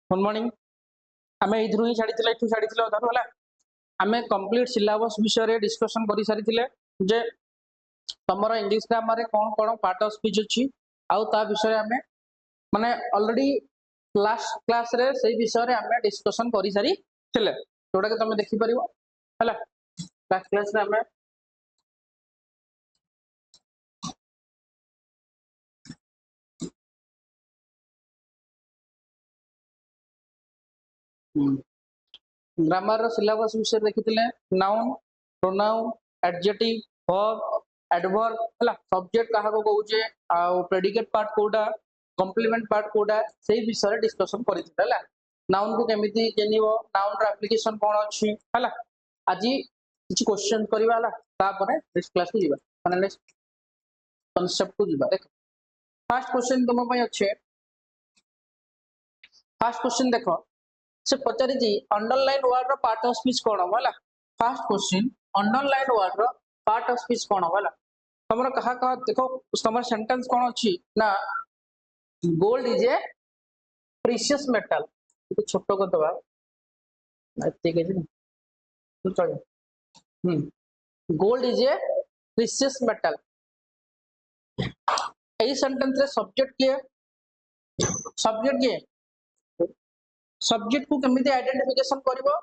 Good morning आम एथरू ही छाड़ी एठू छाड़ी अधारू है आम कंप्लीट सिलेबस विषय डिस्कशन कर सारी जे तुम इंग्लिश ग्रामर कौन कौन पार्ट ऑफ स्पीच अच्छी आउ ता विषय आम माने ऑलरेडी लास्ट क्लास रे से विषय आम डिस्कशन कर सारी जोटा कि तुम देखिपर है लास्ट क्लास रे आम ग्रामर सिलेबस विषय देखी noun pronoun adjective verb adverb है सब्जेक्ट क्या कहे प्रेडिकेट पार्ट कोटा कॉम्प्लीमेंट पार्ट कोटा से विषय डिस्कशन कर नाउन को केमिति केनिबो नाउन रो एप्लीकेशन कोन अछि हला आज किछ क्वेश्चन करबा हला तापर नेक्स्ट क्लास को जीवा माने नेक्स्ट कांसेप्ट को जीवा देख फर्स्ट क्वेश्चन तुम पय अछि फर्स्ट क्वेश्चन देखो से पचारि जी अंडरलाइन वर्ड रो पार्ट ऑफ स्पीच कोन हला फर्स्ट क्वेश्चन अंडरलाइन वर्ड रो पार्ट ऑफ स्पीच कोन हला तमरो कहा देखो तमर सेंटेंस कोन अछि ना gold is a precious metal तो छोटो को दबा ठीक है जी तो चलो gold is a precious metal ए सेंटेंस रे सब्जेक्ट किए सब्जेक्ट को केमिति आइडेंटिफिकेशन करबो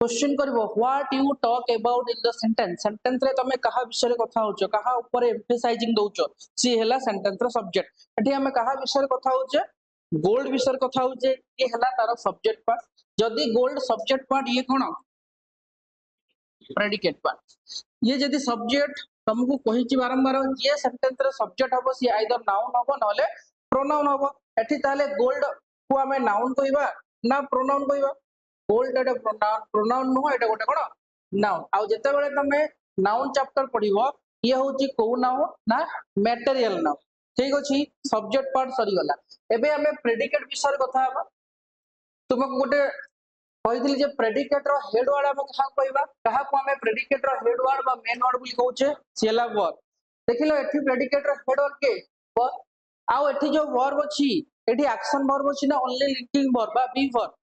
क्वेश्चन करबो what you talk about in the sentence रे तमे कहा विषय कथा होचो कहा ऊपर एम्फसाइजिंग दोचो सी हैला सेंटेंस रो सब्जेक्ट एठी हमें कहा विषय कथा होचे गोल्ड विषय कथा होचे ये हैला तार सब्जेक्ट पार्ट जदी गोल्ड सब्जेक्ट पार्ट ये कोन प्रेडिकेट पार्ट ये जदी सब्जेक्ट तुमको कहिची बारंबार ये सेंटेंस रे सब्जेक्ट हबो सी आइदर नाउन हबो नले प्रोनाउन हबो एठी ताले गोल्ड को हमें नाउन कहबा ना प्रोनाउन कहबा गोल्ड एटा प्रोनाउन नो एटा गोटे कोन नाउन आ जते बेले तमे नाउन चैप्टर पढिबो ये होची को नाउन ना मटेरियल नाउन ठीक अछि सब्जेक्ट पार्ट सरी गला एबे हमें प्रेडिकेट विषय कथा हबा तुमको गोटे कहितली जे प्रेडिकेट रो हेड वर्ड हम कहा को हमें प्रेडिकेट रो हेड वर्ड बा मेन वर्ड बोली कहउचे सेला वर्ब देखिलो एठी प्रेडिकेट रो हेड वर्ड के वर्ब आ एठी जो वर्ब अछि एठी एक्शन वर्ब अछि ना ओनली लिंकिंग वर्ब बा बी वर्ब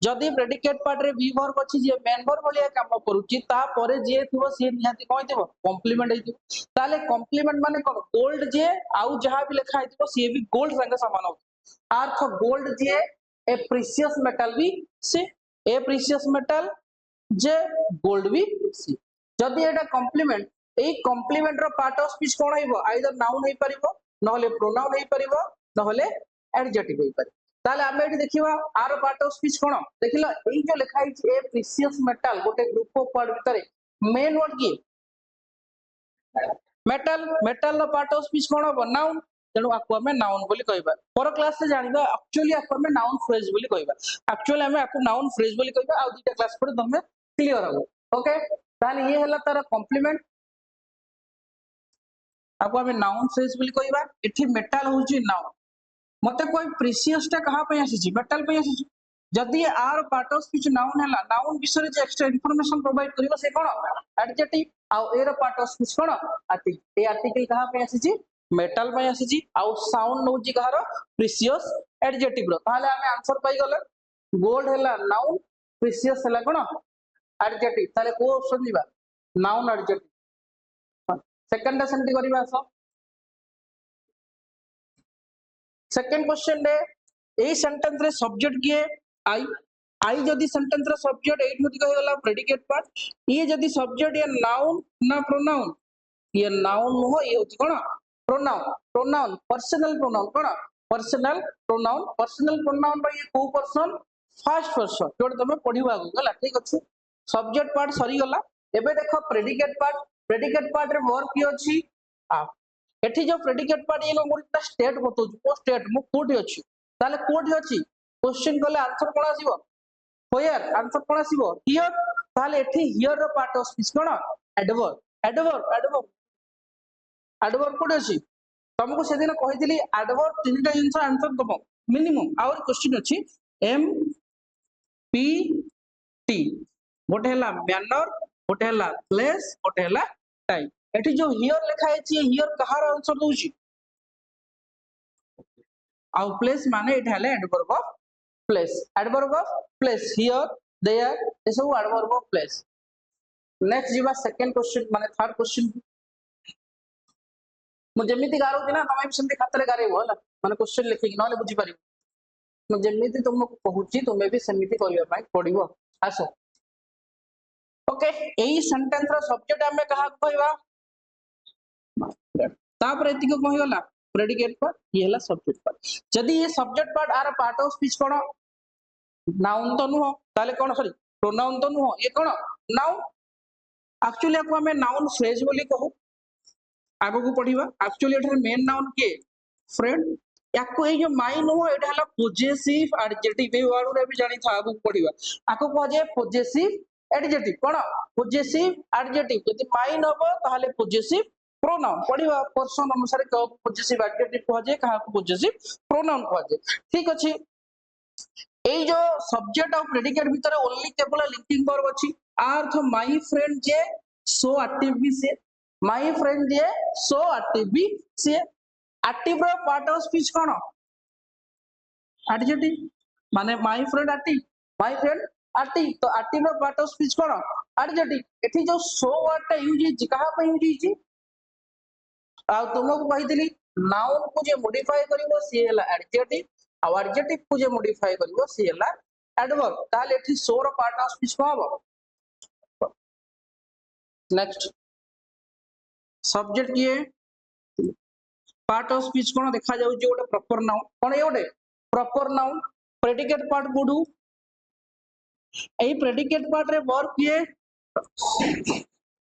जदी प्रेडिकेट पार्ट रे बी वर्ब अछि जे मेन वर्ब बोलिया काम करूची ता परे जे थिबो से निहाती कोइ देबो कॉम्प्लीमेंट हेति ताले कॉम्प्लीमेंट माने कोन गोल्ड जे आउ जहां भी लिखा हेतिबो से भी गोल्ड संगे समान हो अर्थ गोल्ड जे ए प्रीशियस मेटल भी सी ए प्रीशियस मेटल जे गोल्ड भी सी जदी एटा कॉम्प्लीमेंट ए कॉम्प्लीमेंट रो पार्ट ऑफ स्पीच कोन होइबो आइदर नाउन होई परिबो नहले प्रोनाउन होई परिबो नहले एडजेक्टिव होई परिबो ताले हमें एठी देखिबा आर पार्ट ऑफ स्पीच कोन देखिलो एई जो लिखा है ए प्रीशियस मेटल गोटे ग्रुप ऑफ वर्ड भितरे मेन वर्ड की मेटल रो पार्ट ऑफ स्पीच कोन हो नाउन तेणु आपको हमें नाउन बोली कहबा पर क्लास से जानिबा एक्चुअली आपको हमें नाउन फ्रेज बोली कहबा एक्चुअली हमें आपको नाउन फ्रेज बोली कहबा आ दुटा क्लास पर तुम क्लियर हो ओके ताले ये हला तार कॉम्प्लीमेंट आपको हमें नाउन फ्रेज बोली कहबा एठी मेटल होची नाउन मते कोई प्रीशियस टा कहा पे आसी मेटल पे आसी जदी आर पार्ट ऑफ स्पीच नाउन हला नाउन विषय जे एक्स्ट्रा इंफॉर्मेशन प्रोवाइड करिवो से कोन एडजेक्टिव आ एर पार्ट ऑफ स्पीच कोन आर्टिकल ए आर्टिकल कहा पे आसी मेटल पे आसी आ साउंड नउची कहार प्रीशियस एडजेक्टिव रो ताले हमें आंसर पाई गले गोल्ड हला नाउन प्रीशियस हला कोन एडजेक्टिव ताले को ऑप्शन दिबा नाउन एडजेक्टिव सेकंड सेंटी करिबा सो सेकंड क्वेश्चन रे ए सेंटेंस रे सब्जेक्ट किए आई जदी सेंटेंस रे सब्जेक्ट एट होती कहला प्रेडिकेट पार्ट ये जदी सब्जेक्ट ये नाउन ना प्रोनाउन ये नाउन हो ये होती कोन प्रोनाउन पर्सनल प्रोनाउन पर ये को पर्सन फर्स्ट पर्सन जोड तमे पढिबा गला ठीक अछि सब्जेक्ट पार्ट सरी गला एबे देखो प्रेडिकेट पार्ट रे वर्ब की अछि आ एठी जो प्रेडिकेट पार्ट ये मोर स्टेट बतौ को स्टेट मु कोठी अछि ताले कोठी अछि क्वेश्चन कले आंसर कोन आसीबो हियर आंसर कोन आसीबो हियर ताले एठी हियर रो पार्ट ऑफ स्पीच कोन एडवर्ब कोठी अछि तुमको से दिन कहितली एडवर्ब तीनटा जिंस आंसर दबो मिनिमम और क्वेश्चन अछि एम पी टी गोटे हला मैनर गोटे हला प्लेस गोटे हला टाइम एठी जो हियर लिखा है हियर कहार आंसर दोची आउ प्लेस माने एठी हला adverb of place, adverb of place, here there this is adverb of place. Next जीवा second question माने third question मु जेमिति गारो ना तमे भी सेमति खातले गारेबो होला माने क्वेश्चन लिखि नले बुझी पारि मु जेमिति तुमको कहूची तुमे भी सेमिति करिया पाई पडिबो आसो ओके एई सेंटेंस रो सब्जेक्ट हमें कहा कहबा तापर एतिको कहिगला प्रेडिकेट पार्ट ये हला सब्जेक्ट पार्ट जदी ये सब्जेक्ट पार्ट आर पार्ट ऑफ स्पीच कोन नाउन तो नुह ताले कोन सॉरी प्रोनाउन तो नुह ये कोन नाउन एक्चुअली आपको हमें नाउन फ्रेज बोली कहू आगो को पढ़िबा एक्चुअली एठर मेन नाउन के फ्रेंड याको ए जो माई नुह एटा हला पोजेसिव एडजेक्टिव ए वर्ड रे भी जानि था आगो को पढ़िबा आको कह जे पोजेसिव एडजेक्टिव कोन पोजेसिव एडजेक्टिव यदि माई नबो ताले पोजेसिव प्रोनाउन पढ़िबा पर्सन अनुसार क पोजेसिव एडजेक्टिव कह जे कहा को पोजेसिव प्रोनाउन कह जे ठीक अछि ए जो सब्जेक्ट और प्रेडिकेट भीतर ओनली केवल लिंकिंग वर्ब अछि अर्थ माय फ्रेंड जे सो एक्टिव भी से माय फ्रेंड जे सो एक्टिव भी से एक्टिव रो पार्ट ऑफ स्पीच कोन एडजेक्टिव माने माय फ्रेंड एक्टिव तो एक्टिव रो पार्ट ऑफ स्पीच कोन एडजेक्टिव एठी जो सो वर्ड टा यूज हि कहा पे यूज हि आ तुमको कहितली नाउन को जे मॉडिफाई करिवो सी हला एडजेक्टिव आ एडजेक्टिव को जे मॉडिफाई करिवो सी हला एडवर्ब ताले एठी सो रो पार्ट ऑफ स्पीच को हबो नेक्स्ट सब्जेक्ट किए पार्ट ऑफ स्पीच कोन देखा जाउ जे ओटे प्रॉपर नाउन कोन ए ओटे प्रॉपर नाउन प्रेडिकेट पार्ट कोडू एई प्रेडिकेट पार्ट रे वर्ब किए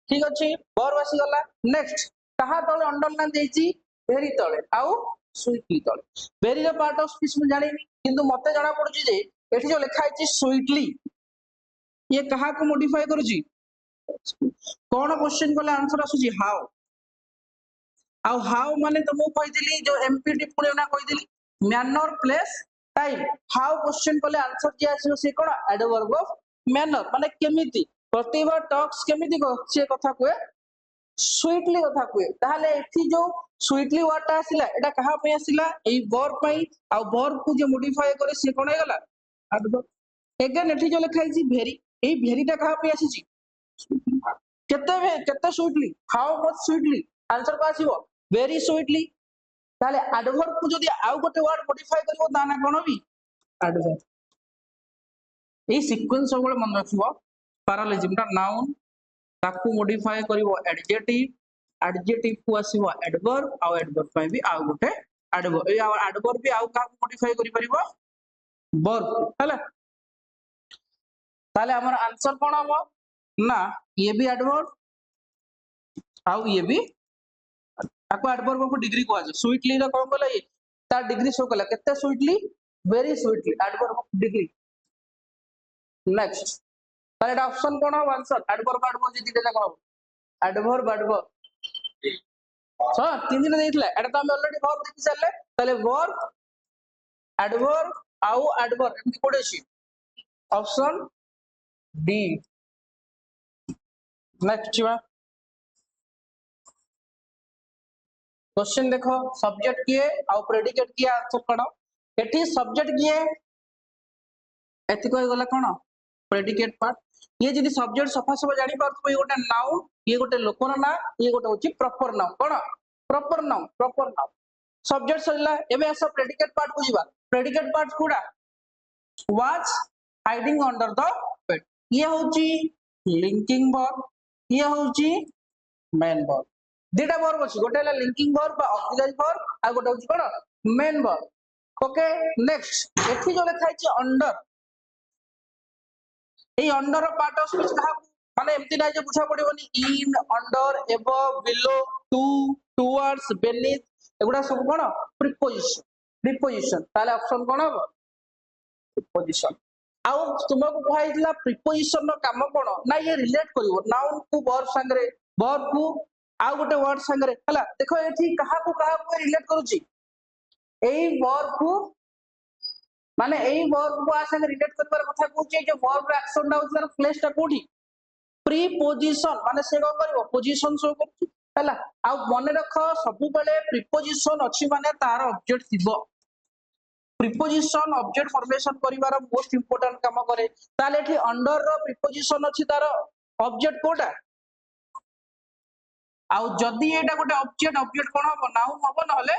ठीक अछि वर्ब आसी गला नेक्स्ट कहा तले अंडरलाइन देछि वेरी तले आउ स्वीटली तले very the part of speech में जानिनी किंतु मते जाना पड़ुछि जे एठी जो लिखा है स्वीटली ये कहा को मॉडिफाई करूछि कोन क्वेश्चन कोले आंसर आसुछि हाउ आउ हाउ माने तुमको कहिदिली जो एमपीटी पुणे ना कहिदिली manner place time how question कोले आंसर जे आसीओ से कोन एडवर्ब ऑफ मैनर माने केमिति प्रतिभा टॉक्स केमिति को से कथा कोए स्वीटली कथा कोए ताले एठी जो स्वीटली वर्ड ता आसिला एटा कहा पे आसिला एई वर्ब पई आ वर्ब को जे मॉडिफाई करे से कोन हेगला एडवर्ब अगेन एठी जो लिखा है वेरी एई वेरी ता कहा पे आसी केते sweetly how much sweetly answer को आसीबो वेरी स्वीटली ताले एडवर्ब को जदी आउ गोटे वर्ड मॉडिफाई करबो ताना कोन भी एडवर्ब ए सीक्वेंस सब मन रखिबो पैरालेजिम ता नाउन ताकू मॉडिफाई करिवो एडजेक्टिव एडजेक्टिव को आसीबो एडवर्ब आ एडवर्ब पई भी आउ गोटे एडवर्ब ए एडवर्ब भी आउ का मॉडिफाई करि परिबो वर्ब हला ताले हमर आंसर कोन हबो ना ये भी एडवर्ब आउ ये भी आपको एडवर्ब को डिग्री को आज स्वीटली रा कोन बोला ये ता डिग्री शो कला केते sweetly very sweetly adverb degree next correct option कोन हो आंसर एडवर्ब एडवर्ब जदी देला को एडवर्ब सो तीन दिन देइतला एटा तो हम ऑलरेडी वर्ब देखि चलले तले वर्ब एडवर्ब आउ एडवर्ब एमती कोडे छी ऑप्शन डी नेक्स्ट जीवा क्वेश्चन देखो सब्जेक्ट किए आ प्रेडिकेट किए आंसर कोन एठी सब्जेक्ट किए एति कोइ गला कोन प्रेडिकेट पार्ट ये जदी सब्जेक्ट सफा सब जानि पारथबो ये गोटे नाउन ये गोटे लोकर ना ये गोटे होची प्रॉपर नाउन कोन प्रॉपर नाउन सब्जेक्ट सरिला एबे ऐसा प्रेडिकेट पार्ट बुझिबा प्रेडिकेट पार्ट कुडा was hiding under the bed ये होची लिंकिंग वर्ब ये होची मेन वर्ब दुटा वर्ब अछि गोटे हला लिंकिंग वर्ब बा ऑक्सिलरी वर्ब आ गोटे होची कोन मेन वर्ब ओके नेक्स्ट एठी जो लिखा है अंडर ए अंडर पार्ट ऑफ स्पीच कहा माने एमती ना जे बुझा पड़िबोनी in under above below to towards beneath एगुडा सब कोन प्रीपोजिशन ताले ऑप्शन कोन हो प्रीपोजिशन आउ तुमको कहैतला प्रीपोजिशन नो काम कोन ना ये रिलेट करिवो नाउन को वर्ब संगरे वर्ब को आउ गोटे वर्ड संगरे हला देखो एठी कहा को रिलेट करूची एई वर्ब को माने एई वर्ब को आ संग रिलेट करबार कथा कहूची जे वर्ब रो एक्शन दा होतला प्लेस ता कोठी प्रीपोजिशन माने से को करबो पोजीशन शो करची हला आ मने रखो सब बेले प्रीपोजिशन अछि माने तार ऑब्जेक्ट थिबो प्रिपोजिशन ऑब्जेक्ट फॉर्मेशन करिवार मोस्ट इंपोर्टेंट काम करे ताले एठी अंडर रो प्रिपोजिशन अछि तार ऑब्जेक्ट कोटा आउ जदी एटा गोटे ऑब्जेक्ट ऑब्जेक्ट कोन हो नाउन हो नहले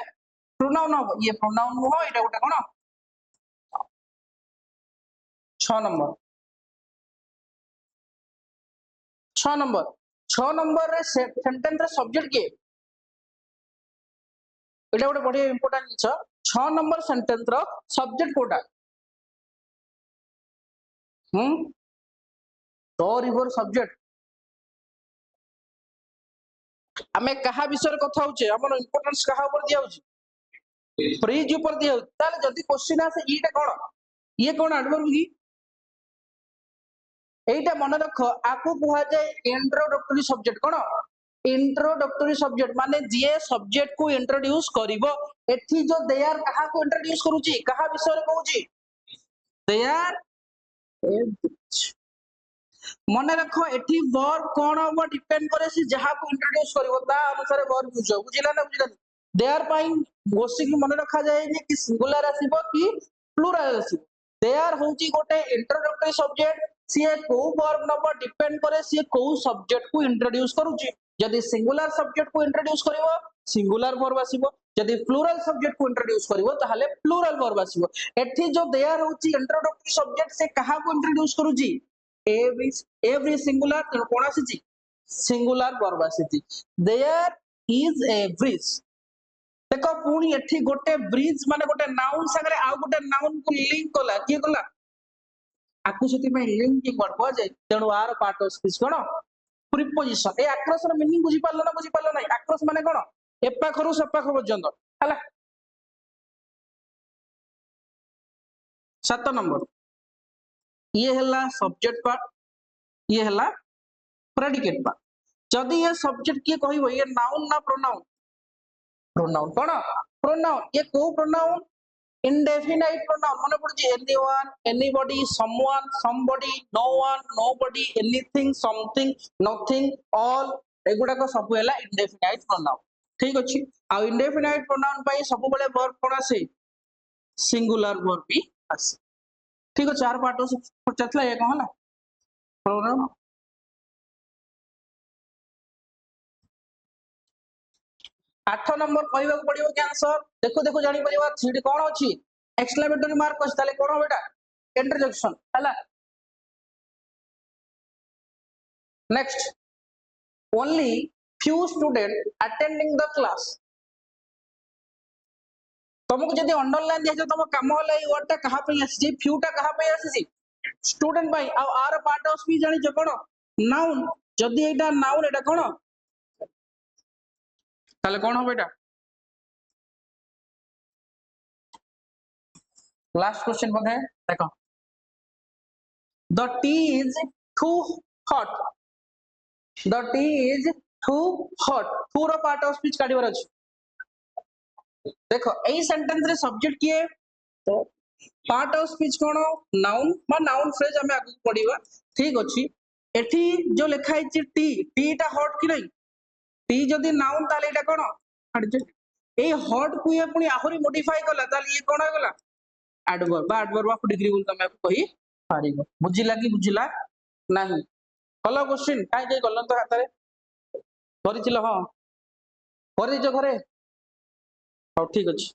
प्रोनाउन हो ये प्रोनाउन हो एटा गोटे कोन 6 नंबर 6 नंबर 6 नंबर रे सेंटेंस रे सब्जेक्ट के एटा गोटे बढ़िया इंपोर्टेंट जिंस 6 नंबर सेंटेंस रो सब्जेक्ट कोटा तो रिवर सब्जेक्ट आमे कहा विषय कथा होचे हमर इंपोर्टेंस कहा ऊपर दिया होची फ्रीज ऊपर दिया होची ताले जदी क्वेश्चन आसे ईटा कोन ये कोन एडवर्ब की एटा मन रख आकु कुहा जाय इंट्रोडक्टरी सब्जेक्ट कोन इंट्रोडक्टरी सब्जेक्ट माने जे सब्जेक्ट को इंट्रोड्यूस करिवो एठी जो दे आर कहा को इंट्रोड्यूस करूची कहा विषय कहूची दे आर मन रख एठी वर्ब कोन हो डिपेंड करे से जहा को इंट्रोड्यूस करिवो ता अनुसार वर्ब यूज हो बुझिला ना बुझिला दे आर पाई गोसी की मन रखा जाए जे कि सिंगुलर आसीबो कि प्लुरल आसीबो दे आर होची गोटे इंट्रोडक्टरी सब्जेक्ट सीए को वर्ब नंबर डिपेंड करे सीए को सब्जेक्ट को इंट्रोड्यूस करूची यदि सिंगुलर सब्जेक्ट को इंट्रोड्यूस करिवो सिंगुलर वर्ब आसीबो यदि प्लुरल सब्जेक्ट को इंट्रोड्यूस करिवो ताहाले प्लुरल वर्ब आसीबो एठी जो दे आर होची इंट्रोडक्टरी सब्जेक्ट से कहा को इंट्रोड्यूस करूची एवरी सिंगुलर कोन आसीची सिंगुलर वर्ब आसीची देयर इज ए ब्रिज देखो पुणी एठी गोटे ब्रिज माने गोटे नाउन संगे आ गोटे नाउन को लिंक कला की कला आकु सेति में लिंकिंग वर्ड को जाय तेणु आर पार्ट ऑफ स्पीच कोन प्रीपोजिशन ए एक्रोस रो मीनिंग बुझी पारलो ना एक्रोस माने कोन ए पाखरु से पाख पर्यंत हला 7 नंबर ये हला सब्जेक्ट पार्ट ये हला प्रेडिकेट पार्ट जदी ये सब्जेक्ट के कहइबो ये नाउन ना प्रोनाउन प्रोनाउन कोन प्रोनाउन ये को प्रोनाउन indefinite pronoun मन Panaji anyone anybody someone somebody no one nobody anything something nothing all एगुडा को सब हैला indefinite pronoun ठीक अछि आ indefinite pronoun पई सब बेले वर्ब कोन आसे सिंगुलर वर्ब भी आसे ठीक अछि चार पार्ट से पचतला ये कहला प्रोनाउन 8 नंबर कहबा को पड़ियो के आंसर देखो देखो जानि परिबा थ्री कोन अछि एक्सक्लेमेटरी मार्क अछि ताले कोन हो बेटा इंटरजेक्शन हला next only few student attending the class तुमको जदी अंडरलाइन दिया तुम काम होला ई वर्ड ता कहा पे आसी फ्यू ता कहा पे आसी स्टूडेंट भाई आ आर पार्ट ऑफ स्पीच जानि छ कोन नाउन जदी एटा नाउन एटा कोन ताले कोन हो बेटा लास्ट क्वेश्चन बने देखो the tea is too hot the tea is too hot पूरा पार्ट ऑफ स्पीच काढिबार अछि देखो एई सेंटेंस रे सब्जेक्ट किए तो पार्ट ऑफ स्पीच कोन नाउन बा नाउन फ्रेज हमें आगु पढिबा ठीक अछि एठी जो लिखा है टी टी टा हॉट कि नहीं टी जदी नाउन ताले एटा कोन ए हॉट को ये पुनी आहुरी मॉडिफाई कला ताले ये कोन हो गला एडवर्ब बा एडवर्ब ऑफ डिग्री बोल तमे कहि पारिबो बुझिला कि बुझिला नाही कलो क्वेश्चन काई काई गलन तो हाथ रे करिथिल हां करिजो घरे हो ठीक अछि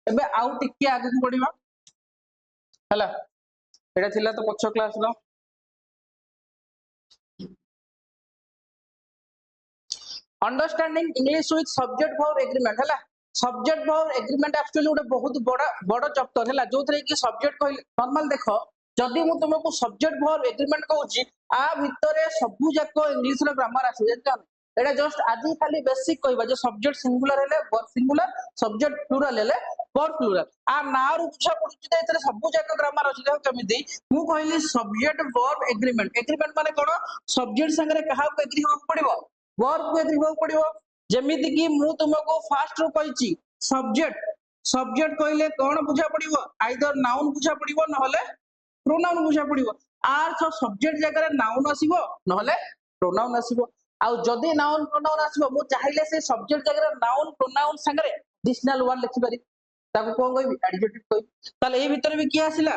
एबे आउ टिके आगु पढिबा हला एटा थिला तो पछ क्लास लो understanding English with subject verb agreement हला सब्जेक्ट वर्ब एग्रीमेंट एक्चुअली गोटे बहुत बड़ा चैप्टर हला जो थरे कि सब्जेक्ट कहले नॉर्मल देखो जदी मु तुमको सब्जेक्ट वर्ब एग्रीमेंट कहूची आ भितरे सबु जाको इंग्लिश रो ग्रामर आसी जेता एटा जस्ट आदि खाली बेसिक कहबा जे सब्जेक्ट सिंगुलर हेले वर्ब सिंगुलर सब्जेक्ट प्लुरल हेले वर्ब प्लुरल आ नाउ बुझा पडुची जे एतरे सबु जाको ग्रामर अछि देखो केमिति मु कहली सब्जेक्ट वर्ब एग्रीमेंट एग्रीमेंट माने कोन सब्जेक्ट संगे कहा को एग्री होक पड़िबो वर्ब को एग्री होक पड़िबो जेमिति कि मु तुमको फास्ट रो कहिची सब्जेक्ट सब्जेक्ट कहले कोन बुझा पड़िबो आइदर नाउन बुझा पड़िबो नहले प्रोनाउन बुझा पड़िबो आर सब सब्जेक्ट जगह रे नाउन आसीबो नहले प्रोनाउन आसीबो आ जदी नाउन प्रोनाउन आसीबो मु चाहिले से सब्जेक्ट जगह रे नाउन प्रोनाउन संगे एडिशनल वर्ड लिखि पारि ताको कोन कहबी एडजेक्टिव कहबी ताले ए भीतर भी किया आसिला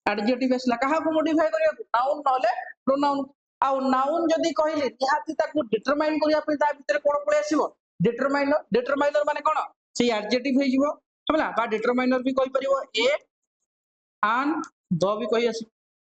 एडजेक्टिव आसिला कहा को मॉडिफाई करिया नाउन नले प्रोनाउन आ नाउन जदी कहले निहाती ताको डिटरमाइन करिया पे ता भीतर कोन पळे आसीबो डिटरमाइनर माने कोन से एडजेक्टिव हे जिवो हमला बा डिटरमाइनर भी कहि परिबो ए आन द भी कहि आसी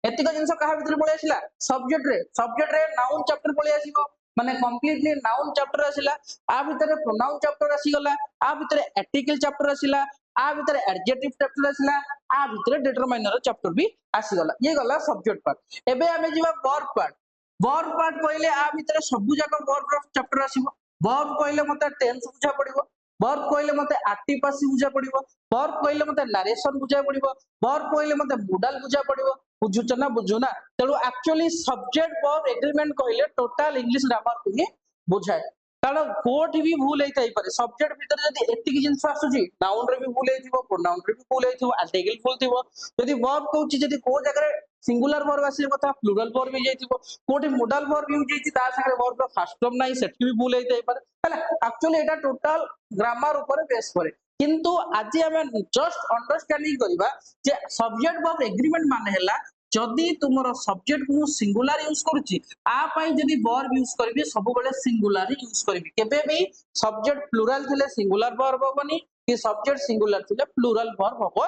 एतिक जिंस कहा भीतर पळे आसिला सब्जेक्ट रे नाउन चैप्टर पळे आसीबो माने कंप्लीटली नाउन चैप्टर आसिला आ भीतर प्रोनाउन चैप्टर आसी गला आ भीतर आर्टिकल चैप्टर आसिला आ भीतर एडजेक्टिव चैप्टर आसिला आ भीतर डिटरमाइनर चैप्टर भी आसी गला ये गला सब्जेक्ट पार्ट एबे हमें जीवा वर्ब पार्ट कहले आ भीतर सबु जाक वर्ब चैप्टर आसीबो वर्ब कहले मते टेंस बुझा पड़िबो वर्ब कहले मते एक्टिव पासिव बुझा पड़िबो वर्ब कहले मते नरेशन बुझा पड़िबो वर्ब कहले मते मोडल बुझा पड़िबो बुझुच ना बुझुना तेणु एक्चुअली सब्जेक्ट वर्ब एग्रीमेंट कहले टोटल इंग्लिश ग्रामर को ही बुझाए कारण कोठी भी भूल हेई पारे सब्जेक्ट भीतर जदी एतिक जिंस आसुची नाउन रे भी भूल हेइथिबो प्रोनाउन रे भी भूल हेइथिबो आर्टिकल भूल थिबो जदी वर्ब कहूची जदी को जगह रे सिंगुलर वर्ब आसी कथा प्लुरल वर्ब भी जाइथिबो कोठी मोडल वर्ब यूज हेइची ता संगे वर्ब रो फर्स्ट फॉर्म नाही सेठी भी भूल हेइ पारे हला एक्चुअली एटा टोटल ग्रामर ऊपर बेस करे किंतु आज हमें जस्ट अंडरस्टैंडिंग करबा जे सब्जेक्ट वर्ब एग्रीमेंट माने हैला जदि तुमरो सब्जेक्ट को सिंगुलर यूज करूची आ पई जदि वर्ब यूज करबी सब बेले सिंगुलर यूज करबी केबे भी सब्जेक्ट प्लुरल थिले सिंगुलर वर्ब होबनी कि सब्जेक्ट सिंगुलर थिले प्लुरल वर्ब होबो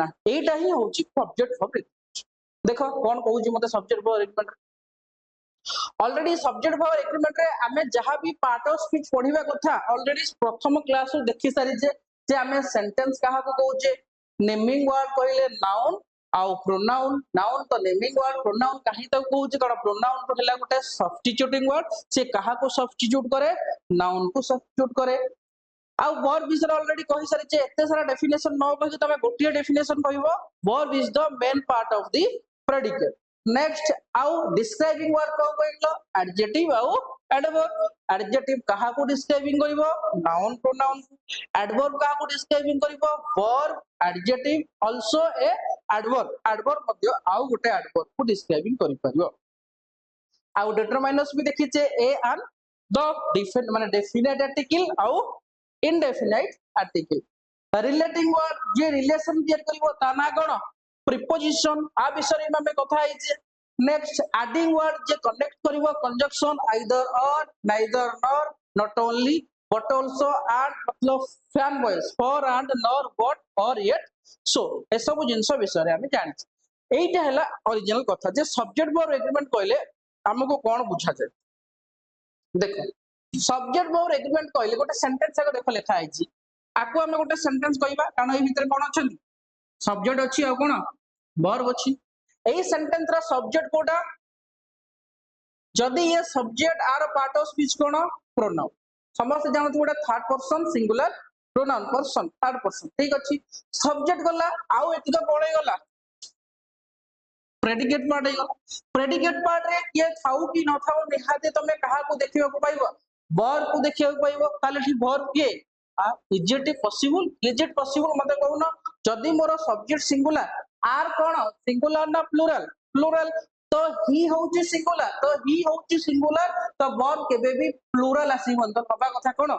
ना एटा ही होची सब्जेक्ट वर्ब देखो कोन कहूची मते subject verb agreement already subject verb agreement रे हमें जहां भी पार्ट ऑफ स्पीच पढिबा कथा ऑलरेडी प्रथम क्लास रो देखि सारी जे हमें सेंटेंस कहा को कहूचे नेमिंग वर्ड कहले नाउन आउ प्रोनाउन नाउन तो नेमिंग वर्ड प्रोनाउन काहे तो कहूचे कण प्रोनाउन तो हला गोटे सब्स्टिट्यूटिंग वर्ड से कहा को सब्स्टिट्यूट करे नाउन को सब्स्टिट्यूट करे आउ वर्ब विषय ऑलरेडी कहि सारी जे एते सारा डेफिनेशन न कहि तमे गोटिए डेफिनेशन कहबो verb is the main part of the predicate next आउ डिस्क्राइबिंग वर्ब को कहलो एडजेक्टिव आउ एडवर्ब एडजेक्टिव कहा को डिस्क्राइबिंग करिवो नाउन प्रोनाउन एडवर्ब कहा को डिस्क्राइबिंग करिवो verb adjective also a adverb मध्य आउ गोटे एडवर्ब को डिस्क्राइबिंग करि परिवो आउ डिटरमाइनर्स भी देखि जे ए एंड द डिफिनेट माने डेफिनेट आर्टिकल आउ इनडेफिनेट आर्टिकल रिलेटिंग वर्ब जे रिलेशन क्रिएट करिवो ता ना कोन प्रीपोजिशन आ विषय में हमें कथा है जे नेक्स्ट एडिंग वर्ड जे कनेक्ट करिवो conjunction either or neither nor not only but also and मतलब FANBOYS for and nor but or yet so ए सब जिंस विषय रे हमें जानि एइटा हैला ओरिजिनल कथा जे सब्जेक्ट वर्ब एग्रीमेंट कहले हमको कोन बुझा जाय देखो सब्जेक्ट वर्ब एग्रीमेंट कहले गोटे सेंटेंस आगे देखो लिखा है आको हमें गोटे सेंटेंस कहबा कारण ए भीतर कोन अछन सब्जेक्ट अछि आ कोन वर्ब अछि एई सेंटेंस रा सब्जेक्ट कोडा जदी ये सब्जेक्ट आर पार्ट ऑफ स्पीच कोन प्रोनाउन समस्त जानत गोटे third person singular pronoun person third person ठीक अछि सब्जेक्ट गला आउ एतिका कोन गला प्रेडिकेट पार्ट है प्रेडिकेट पार्ट रे के थाउ कि न थाउ निहाते तमे कहा को देखिबा को पाइबो वर्ब को देखिबा को पाइबो ताले ठी वर्ब के इज इट पॉसिबल मते कहून जदी मोर सब्जेक्ट सिंगुलर आर कोन सिंगुलर ना प्लुरल प्लुरल तो ही होची सिंगुलर तो वर्ब केबे भी प्लुरल आसीबन तो बाबा कथा कोन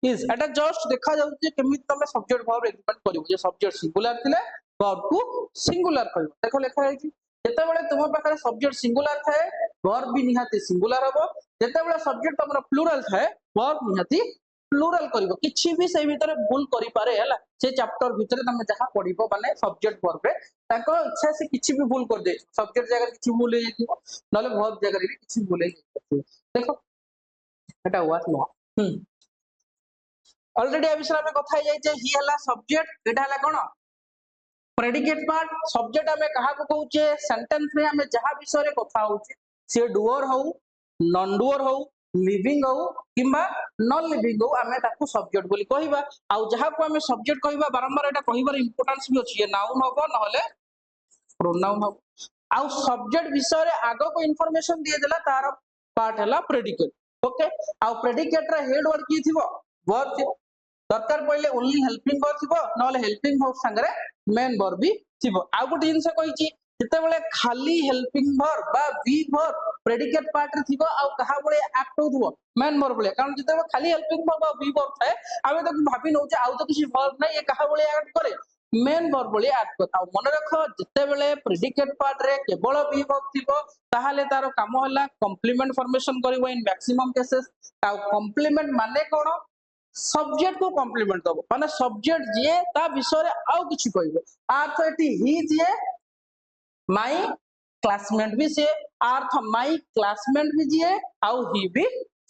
इज एटा जस्ट देखा जाउची केमि तमे सब्जेक्ट वर्ब एग्रीमेंट करिवो जे सब्जेक्ट सिंगुलर थिले वर्ब को सिंगुलर करिवो देखो लिखा है कि जेते बेले तुम पाखरे सब्जेक्ट सिंगुलर थाए वर्ब भी निहाती सिंगुलर हबो जेते बेले सब्जेक्ट तमरा प्लुरल थाए वर्ब निहाती प्लुरल करिवो किछि भी से भीतर भूल करि पारे हला से चैप्टर भीतर तमे जहा पढिबो माने सब्जेक्ट वर्ब रे ताको इच्छा से किछि भी भूल कर दे सब्जेक्ट जगह किछि भूल हे जइथिबो नले वर्ब जगह रे किछि भूल हे जइथिबो देखो एटा वाट नो ऑलरेडी ए विषय में कथा जाय जे ही हला सब्जेक्ट एटा हला कोन प्रेडिकेट पार्ट सब्जेक्ट हमें कहा को कहूचे सेंटेंस में हमें जहां विषय रे कथा होचे से डुअर हो नॉन डुअर हो लिविंग हो किबा नॉन लिविंग हो हमें ताको सब्जेक्ट बोली कहिबा आ जहां को हमें सब्जेक्ट कहिबा बारंबार एटा कहिबार इंपोर्टेंस भी अछि ये नाउन होबो नहले प्रोनाउन होबो आ सब्जेक्ट विषय रे आगो को इंफॉर्मेशन दिए देला तार पार्ट हला प्रेडिकेट ओके आ प्रेडिकेट रे हेड वर्ड की थिबो वर्ब दरकार पहिले ओनली हेल्पिंग वर्ब थिबो नहले हेल्पिंग वर्ब संगरे मेन वर्ब भी थिबो आ गोटे जिंस कहिची जते बेले खाली हेल्पिंग वर्ब बा बी वर्ब प्रेडिकेट पार्ट रे थिबो आ कहा बळे एक्ट होथबो मेन वर्ब बळे कारण जते खाली हेल्पिंग वर्ब आ बी वर्ब थाए आमे तो भाबी नौ जे आउ तो किसी वर्ब नै ये कहा बळे एक्ट करे मेन वर्ब बळे एक्ट करता मन रख जते बेले प्रेडिकेट पार्ट रे केवल बी वर्ब थिबो ताहाले तारो काम होला कॉम्प्लीमेंट फॉर्मेशन करिवो इन मैक्सिमम केसेस आ कॉम्प्लीमेंट माने कोन सब्जेक्ट को कॉम्प्लीमेंट दबो माने सब्जेक्ट जे ता विषय रे आउ किछि कहबो अर्थ एटी ही जे माय क्लासमेट भी से अर्थ माय क्लासमेट भी जे आउ ही भी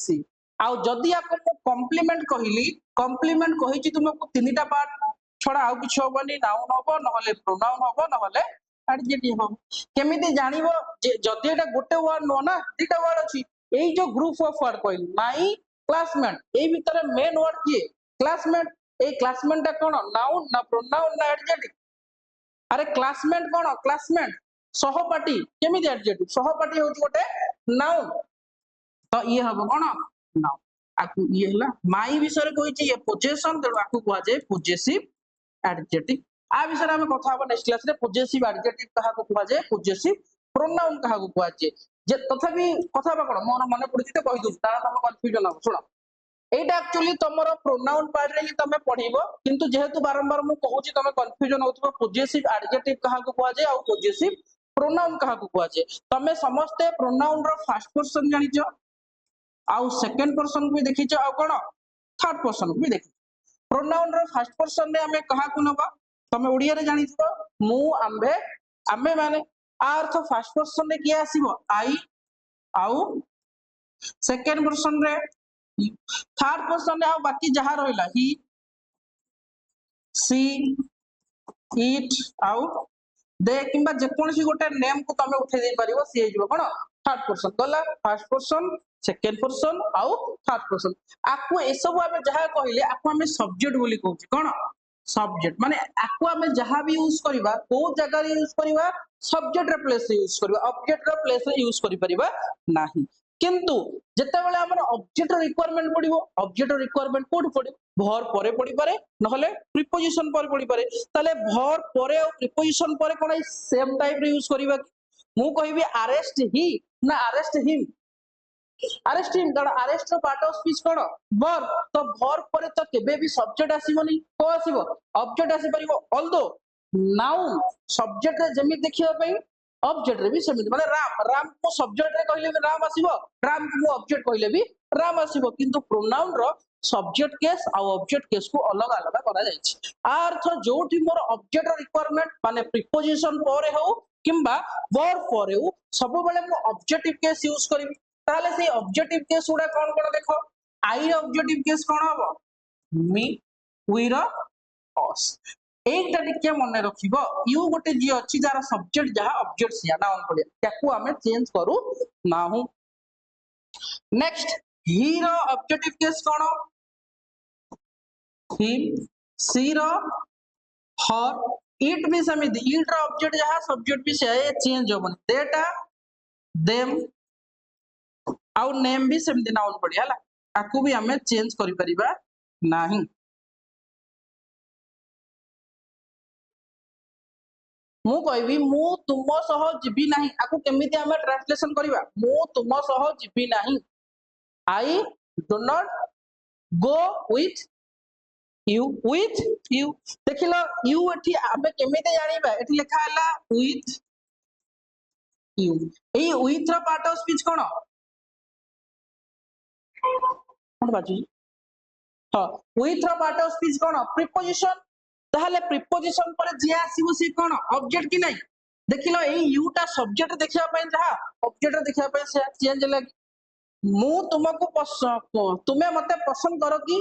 सी आउ जदी आपको कॉम्प्लीमेंट कहिली कॉम्प्लीमेंट कहिछि तुमको तीनटा पार्ट छडा आउ किछि होबनी नाउन होबो नहले प्रोनाउन होबो नहले एडजेक्टिव होबो केमिति जानिबो जे जदी एटा गोटे वर्ड नो ना दुटा वर्ड अछि एई जो ग्रुप ऑफ वर्ड कहली माय क्लासमेट एई भीतर मेन वर्ड किए क्लासमेट ए क्लासमेट ता कोन नाउन ना प्रोनाउन ना एडजेक्टिव अरे क्लासमेट कोन क्लासमेट सहपाठी केमिति एडजेक्टिव सहपाठी होची गोटे नाउन तो ये हबो कोन नाउन आकु ये हला माई विषय कहिछि ये पोजेशन तेणु आकु कुआ जाय पोजेसिव एडजेक्टिव आ विषय हम कथा हबो नेक्स्ट क्लास रे पोजेसिव एडजेक्टिव कहा को कुआ जाय पोजेसिव प्रोनाउन कहा को कुआ जाय जे तथापि कथा हबा कोन मोर मने पड़ि त कहि दउ तारा तम कंफ्यूजन हो सुनो एटा एक्चुअली तमरो प्रोनाउन पार्ट रे ही तमे पढिबो किंतु जेहेतु बारंबार मु कहूची तमे कंफ्यूजन होतबो पोजेसिव एडजेक्टिव कहा को कुआ जाय आ पोजेसिव प्रोनाउन कहा को कुआ जाय तमे समस्त प्रोनाउन रो फर्स्ट पर्सन जानिचो आउ सेकंड पर्सन भी देखिचो आ कोन थर्ड पर्सन भी देखि प्रोनाउन रो फर्स्ट पर्सन रे हमें कहा को नबा तमे ओडिया रे जानिथबो मु आम्भे आमे माने आ अर्थ फर्स्ट पर्सन रे किया आसीबो आई आउ सेकंड पर्सन रे थर्ड पर्सन रे आ बाकी जहा रहला ही सी इट आउ दे किंबा जे कोनसी गोटे नेम को तमे उठे दे परिबो सी हे जिवो कोन थर्ड पर्सन गला फर्स्ट पर्सन सेकंड पर्सन आउ थर्ड पर्सन आकु ए सब आमे जहा कहिले आकु आमे सब्जेक्ट बोली कहूची कोन सब्जेक्ट माने आकु आमे जहा भी यूज करिबा को जगह रे यूज करिबा सब्जेक्ट रे प्लेस रे यूज करिबा ऑब्जेक्ट रे प्लेस रे यूज करि परिबा नाही किंतु जते बेले हमर ऑब्जेक्ट रिक्वायरमेंट पडिबो ऑब्जेक्ट रिक्वायरमेंट कोड पडिबो भर परे पडी पारे नहले प्रीपोजिशन परे पडी पारे ताले भर परे और प्रीपोजिशन परे कोन सेम टाइप रे यूज करिबा मु कहिबी अरेस्ट ही ना अरेस्ट हिम अरेस्ट हिम कारण अरेस्ट रो पार्ट ऑफ स्पीच कोन वर्ब तो वर्ब परे तो केबे भी सब्जेक्ट आसीबोनी को आसीबो ऑब्जेक्ट आसी परिबो ऑल्दो नाउन सब्जेक्ट रे जेमि देखिबा पई ऑब्जेक्ट रे भी सेमिति माने राम राम को सब्जेक्ट रे कहले भी राम आसीबो राम को ऑब्जेक्ट कहले भी राम आसीबो किंतु प्रोनाउन रो सब्जेक्ट केस आ ऑब्जेक्ट केस को अलग अलग करा जायछि अर्थ जोठी मोर ऑब्जेक्ट रिक्वायरमेंट माने प्रीपोजिशन परे हो किंबा वर्ब परे हो सब बेले मु ऑब्जेक्टिव केस यूज करबी ताले से ऑब्जेक्टिव केस उडा कोन कोन देखो आई ऑब्जेक्टिव केस कोन हबो मी वी रो अस एकटा टिके मने रखिबो यू गोटे जी अछि जार सब्जेक्ट जहा ऑब्जेक्ट सिया नाउन पड़े ताकू हमें चेंज करू नाहु नेक्स्ट ही रो ऑब्जेक्टिव केस कोन हिम सी रो हर इट भी समिति इट रो ऑब्जेक्ट जहा सब्जेक्ट भी से चेंज होबन देटा देम आउ नेम भी समिति नाउन पड़े हला ताकू भी हमें चेंज करि परिबा नाही मु कहबी मु तुम सह जीवी नाही आकु केमिति हमें ट्रांसलेशन करिबा मु तुम सह जीवी नाही I do not go with you देखिलो यू एठी हमें केमिति जानिबा एठी लिखा हला विथ यू एई विथ रो पार्ट ऑफ स्पीच कोन कोन बाजी हां विथ रो पार्ट ऑफ स्पीच कोन प्रीपोजिशन ताहले प्रीपोजिशन पर जे आसीबो से कोन ऑब्जेक्ट कि नै देखिलो एई यू टा सब्जेक्ट देखिबा पय जहा ऑब्जेक्ट देखिबा पय से चेंज लागी मु तुमको तुमे मते पसंद करो कि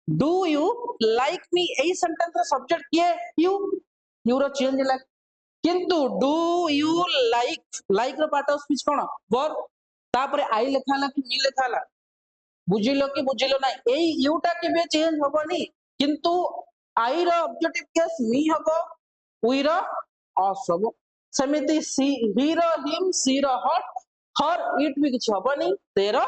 डू यू लाइक मी एई सेंटेंस रे सब्जेक्ट किए यू रो चेंज लागी किंतु डू यू लाइक रो पार्ट ऑफ स्पीच कोन वर्ब तापरे आई लिखाला कि मी लिखाला बुझिलो कि बुझिलो नै एई यू टा केबे चेंज होबनी किंतु आई रो ऑब्जेक्टिव केस मी हबो वी रो अस हबो समिति सी ही रो हिम सी रो हर इट भी किछ हबनी तेरो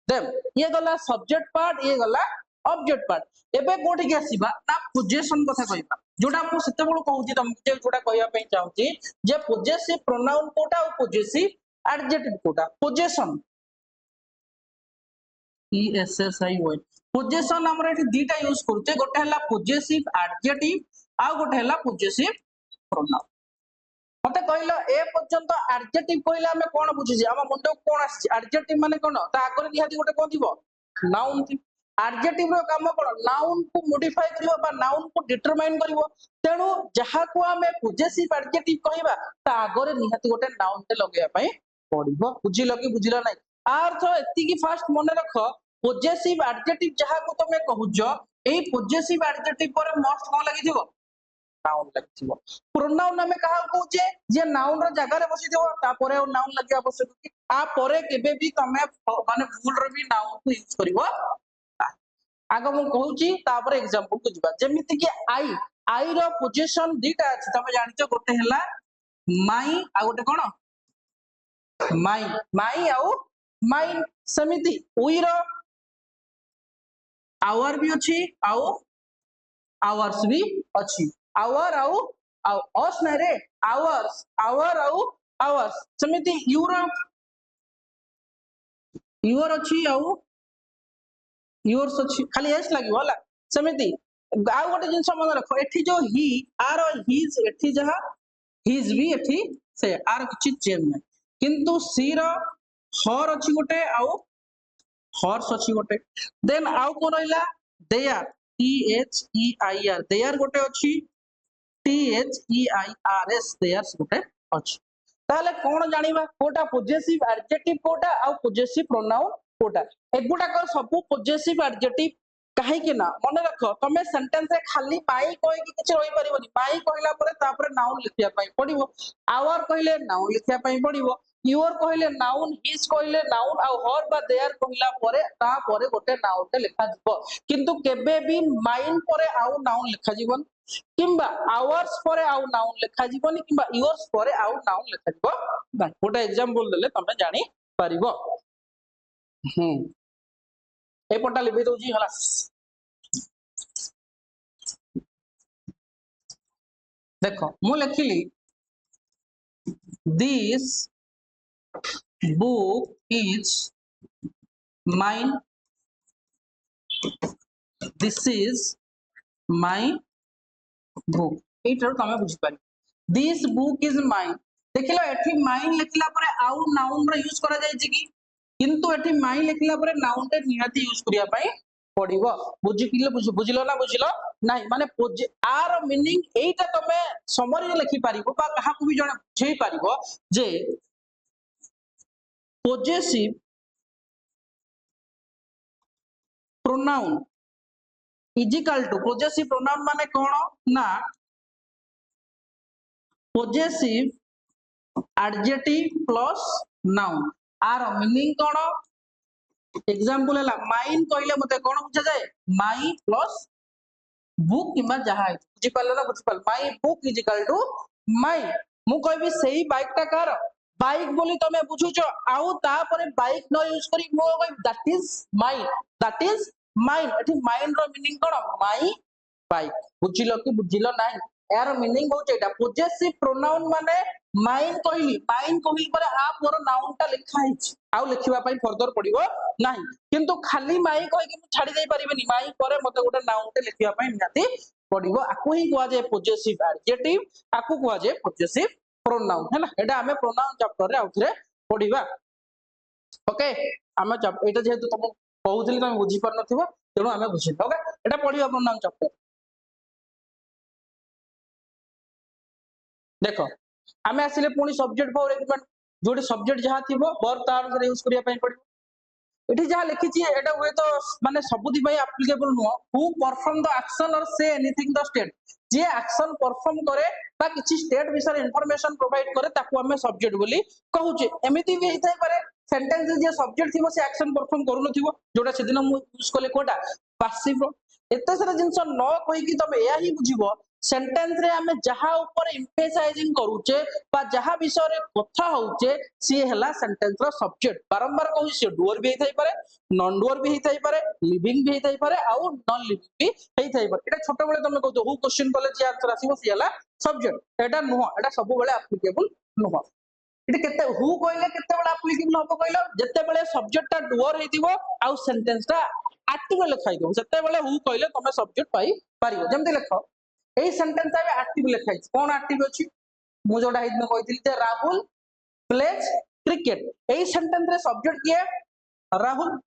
देम ये गला सब्जेक्ट पार्ट ये गला ऑब्जेक्ट पार्ट एबे कोठी के आसीबा ना पोजेशन कथा कहबा जोटा मु सेते बळु कहूची तुमके जोटा कहया पई चाहूची जे पोजेसिव प्रोनाउन कोटा और पोजेसिव एडजेक्टिव कोटा पोजेशन ESSION पोजेशन हमर एठी दीटा यूज करते गोटे हला पोजेसिव एडजेक्टिव आ गोटे हला पोजेसिव प्रोनाउन मते कहला ए पर्यंत एडजेक्टिव कहला हमें कोन बुझी जे हम मुंडो कोन आसी एडजेक्टिव माने कोन ता आगर निहाती गोटे कोन थिबो नाउन थी एडजेक्टिव रो काम कोन नाउन को मॉडिफाई करिवो बा नाउन को डिटरमाइन करिवो तेनु जहा को हमें पोजेसिव एडजेक्टिव कहबा ता आगर निहाती गोटे नाउन ते लगेया पई पड़िबो बुझिलो कि बुझिलो नै अर्थ एति की फास्ट मने रख पोजेसिव एडजेक्टिव जहा को तमे कहउजो एई पोजेसिव एडजेक्टिव पर मस्ट कोन लागि थिबो नाउन लगिथिबो प्रोनाउन हमें कहा कहउचे जे नाउन रो जगह रे बसिथिबो ता परे नाउन लागि आवश्यक कि आ परे केबे भी तमे माने फुल रो भी नाउन को यूज करिवो आगो मु कहउची ता परे एग्जांपल को जिबा जेमिति कि आई रो पोजीशन दीटा अछि तमे जानिचो गोटे हला माई आ गोटे कोन माई आउ माइन समिति उई रो आवर भी अछि आउ आवर्स भी अछि आवर आउ अस ना रे आवर्स आवर आउ आवर्स समिति यूर अछि आउ योर्स अछि खाली एस लागिवो हला समिति आउ गोटे जिंस मन रखो एठी जो ही आर हिज एठी जहा हिज भी एठी से आर किछि चेंज नै किंतु सी रो हर अछि गोटे आउ हॉर्स अछि गोटे देन आउ को रहला देयर THEIR देयर गोटे अछि THEIRS देयर्स गोटे अछि ताले कोन जानिबा कोटा पोजेसिव एडजेक्टिव कोटा आ पोजेसिव प्रोनाउन कोटा एगुटा कर सब पोजेसिव एडजेक्टिव काहे कि ना मन रख तमे सेंटेंस रे खाली माई कोइ कि किछ होई परिबोनी माई कहला परे तापरे नाउन लिखिया पई पडिबो आवर कहले नाउन लिखिया पई पडिबो योर कहले नाउन हिज कहले नाउन आ हर बा देयर कहला परे ता परे गोटे नाउन ते लिखा जिवो किंतु केबे भी माइन परे आउ नाउन लिखा जीवन किंबा आवर्स परे आउ नाउन लिखा जीवनी किंबा योर्स परे आउ नाउन लिखा जीवो बा गोटे एग्जांपल देले तमे जानि परिबो ए पटा लिखि दउजी हला देखो मु लिखिली this book is mine this is my book एटर तमे बुझी पारी this book is mine देखिला एठी mine लिखला परे आउ नाउन रो यूज करा जाय छि कि किंतु एठी mine लिखला परे नाउन ते निहाती यूज करिया पई पडिबो बुझिलो ना बुझिलो नाही माने आर मीनिंग एटा तमे समरी लिखि पारिबो बा कहा को भी जण बुझेई पारिबो जे possessive pronoun is equal to possessive pronoun माने कोन ना possessive adjective plus noun आर मीनिंग कोन एग्जांपल हला माइन कहले मते कोन बुझा जाय माई प्लस बुक किबा जहा बुझी पालो ना बुझी पाल my book is equal to my मु कहबी सेही बाइक ता कार बाइक बोली तमे बुझुचो आउ ता परे बाइक न यूज करी मो कहबी दैट इज माइन एठी माइन रो मीनिंग कोन माई बाइक बुझिलो कि बुझिलो नाही यार मीनिंग हो एटा पोजेसिव प्रोनाउन माने माइन कहली परे आ मोर नाउन ता लिखा हिच आउ लिखिबा पई फर्दर पडिबो नाही किंतु खाली माई कहि कि छाडी दे परिबेनी माई परे मते गोटे नाउन ते लिखिबा पई निहाती पडिबो आकु ही कुआ जे पोजेसिव एडजेक्टिव आकु कुआ जे पोजेसिव प्रोनाउन हैला एटा हमें प्रोनाउन चैप्टर रे आउथरे पडिबा ओके हमें एटा जेहेतु तुम कहउथली तुम बुझी पर नथिबो तेनु हमें बुझी ओके एटा पडिबा प्रोनाउन चैप्टर देखो हमें आसिले पुनी सब्जेक्ट फॉर एग्रीमेंट जोडी सब्जेक्ट जहा थिबो वर्ब तार से यूज करिया पई पडिबो एठी जहा लिखि छि एटा होय तो माने सबुदी पई एप्लीकेबल नुह हु परफॉर्म द एक्शन और say anything the state J action perform करे बा किछि स्टेट विषय इंफॉर्मेशन प्रोवाइड करे ताकू हमें सब्जेक्ट बोली कहउचे एमिति भी हेथाय पारे सेंटेंस जे सब्जेक्ट थिबो से एक्शन परफॉर्म करू नथिबो जोडा सेदिन मु यूज कले कोटा पासिव एते सारा जिंस न कहि कि तमे एया ही बुझिबो सेंटेंस रे हमें जहा ऊपर एम्फेसाइजिंग करूचे बा जहा विषय रे कथा होउचे सी हला सेंटेंस रो सब्जेक्ट बारंबार कहू से डुअर भी हेथाय पारे नॉन डुअर भी हेथाय पारे लिविंग भी हेथाय पारे आउ नॉन लिविंग भी हेथाय पारे एटा छोट बेले तमे कहतो हु क्वेश्चन कले जे आंसर आसीबो सी हला सब्जेक्ट एटा नुह एटा सब बेले एप्लीकेबल नुह इटे केते हु कहले केतेबेले एप्लीकेबल हो कहलो जेतेबेले सब्जेक्ट टा डुअर हेतिबो आ सेंटेंस टा एक्टिव लिखा हेतिबो सेतेबेले हु कहले तमे सब्जेक्ट पाई पारिबो जेमति लिखो एई सेंटेंस टा एक्टिव लिखा है कोन एक्टिव अछि मु जोडा हितने कहिथिल जे राहुल प्लेज क्रिकेट एई सेंटेंस रे सब्जेक्ट किए राहुल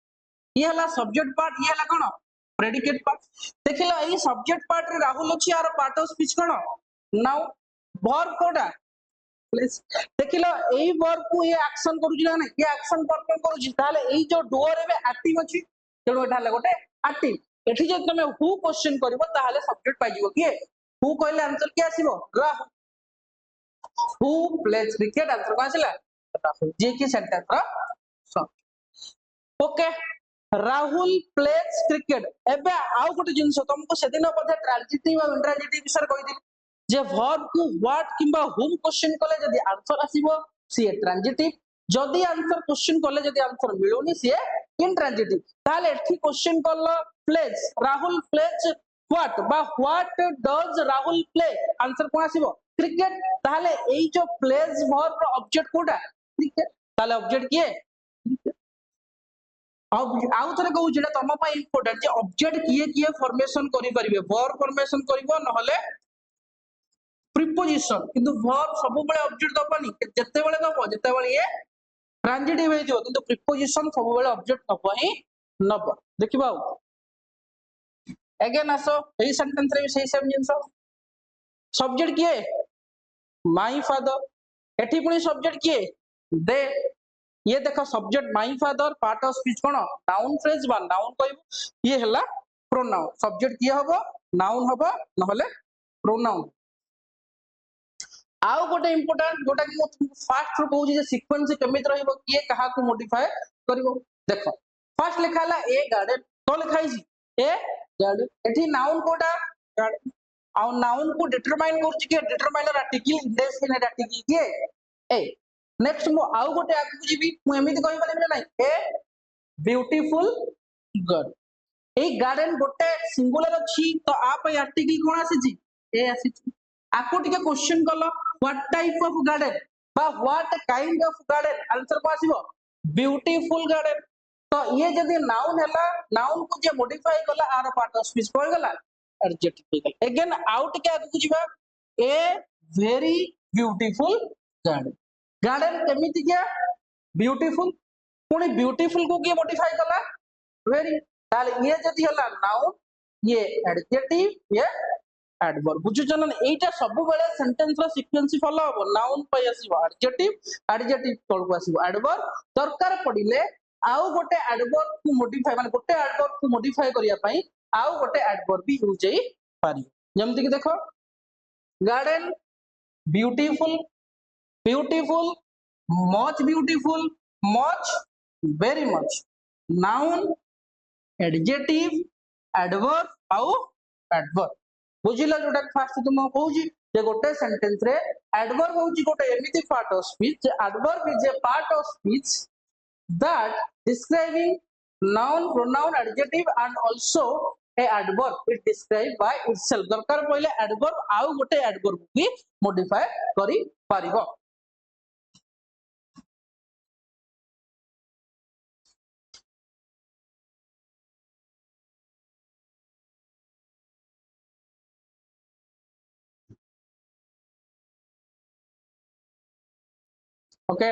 ये हला सब्जेक्ट पार्ट ये हला कोन प्रेडिकेट पार्ट देखिलो एई सब्जेक्ट पार्ट रे राहुल अछि आरो part of speech cone now verb कोडा प्लीज देखिलो एई वर्ब को ये एक्शन करूची ना ये एक्शन परफॉर्म करूची ताले एई जो डुअर एबे एक्टिव अछि तेणु एटा हला गोटे एक्टिव एठी जे तमे हु क्वेश्चन करबो ताले सब्जेक्ट पाइ जिवो किए हु कहले आंसर के आसीबो Rahul who plays cricket answer को आसिला राहुल जे की सेंटेंस रो सब ओके राहुल प्लेज क्रिकेट एबे आउ गोटे जिंस तुमको सेदिन बोधे ट्रांजिटिव और इंट्रांजिटिव विषय कहि जे वर्ब को व्हाट किंबा हुम क्वेश्चन कले जदी आंसर आसीबो सी ट्रांजिटिव जदी आंसर क्वेश्चन कले जदी आंसर मिलुनी सी इंट्रांजिटिव ताले एठी क्वेश्चन कल प्लेज राहुल प्लेज व्हाट बा what does Rahul play answer कोन आसीबो क्रिकेट ताले एई जो प्लेज वर्ब रो ऑब्जेक्ट कोडा क्रिकेट ताले ऑब्जेक्ट किए आउ थरे कहू जेटा तम पई इंपोर्टेंट जे ऑब्जेक्ट किए फॉर्मेशन करि परिबे वर्ब फॉर्मेशन करिवो नहले प्रीपोजिशन किंतु वर्ब सब बेले ऑब्जेक्ट दबनी जत्ते बेले दबो जत्ते बेले ये ट्रांजिटिव हे दियो किंतु प्रीपोजिशन सब बेले ऑब्जेक्ट दबो ही नब देखिबा अगेन आसो एई सेंटेंस रे सही सेम जिंस सब्जेक्ट किए माय फादर एठी पुनी सब्जेक्ट किए दे ये देखो subject my father part of speech कोन नाउन फ्रेज बा नाउन कहबो ये हला प्रोनाउन सब्जेक्ट किए हबो नाउन हबो नहले प्रोनाउन आउ गोटे इंपोर्टेंट जोटा कि फास्ट रो कहूची जे सीक्वेंस केमित रहइबो किए कहा को मॉडिफाई करिवो देखो फर्स्ट लिखा हला ए गार्डन तो लिखाई छी ए गार्डन एठी नाउन कोटा गार्डन आउ नाउन को डिटरमाइन करछि के डिटरमाइनर आर्टिकल इंडेफिनिट आर्टिकल के ए नेक्स्ट मु आउ गोटे आगु जीबी मु एमिति कहि पारिबे नै a beautiful girl A garden गोटे सिंगुलर अछि तो आ पई आर्टिकल कोन आसी छी ए आसी छी आको टिके क्वेश्चन कलो व्हाट टाइप ऑफ गार्डन बा what kind of garden answer को आसीबो ब्यूटीफुल गार्डन तो ये जदी नाउन हैला नाउन को जे मॉडिफाई कला आर पार्ट ऑफ स्पीच कोइ गला एडजेक्टिव अगेन आउट के आगु जीवा a very beautiful garden garden केमिति क्या ब्यूटीफुल पुनी ब्यूटीफुल को के मॉडिफाई कला वेरी ताले ये जदी हला नाउन ये एडजेक्टिव ये एडवर्ब बुझुचन एटा सब बेले सेंटेंस रो सीक्वेंस फॉलो हो नाउन पय आसीबो एडजेक्टिव एडजेक्टिव तळ को आसीबो एडवर्ब दरकार पडिले आउ गोटे एडवर्ब को मॉडिफाई माने गोटे एडवर्ब को मॉडिफाई करिया पई आउ गोटे एडवर्ब भी यूज होई पारी जेमति कि देखो garden beautiful beautiful much beautiful much very much noun adjective adverb आउ एडवर्ब बुझिला जोटा फास्ट तुम कहूची जे गोटे सेंटेंस रे एडवर्ब होची गोटे एमिति part of speech adverb is a part of speech that describing noun pronoun adjective and also a adverb it described by itself दरकार पहिले adverb आउ गोटे adverb भी modify करि पारिबो ओके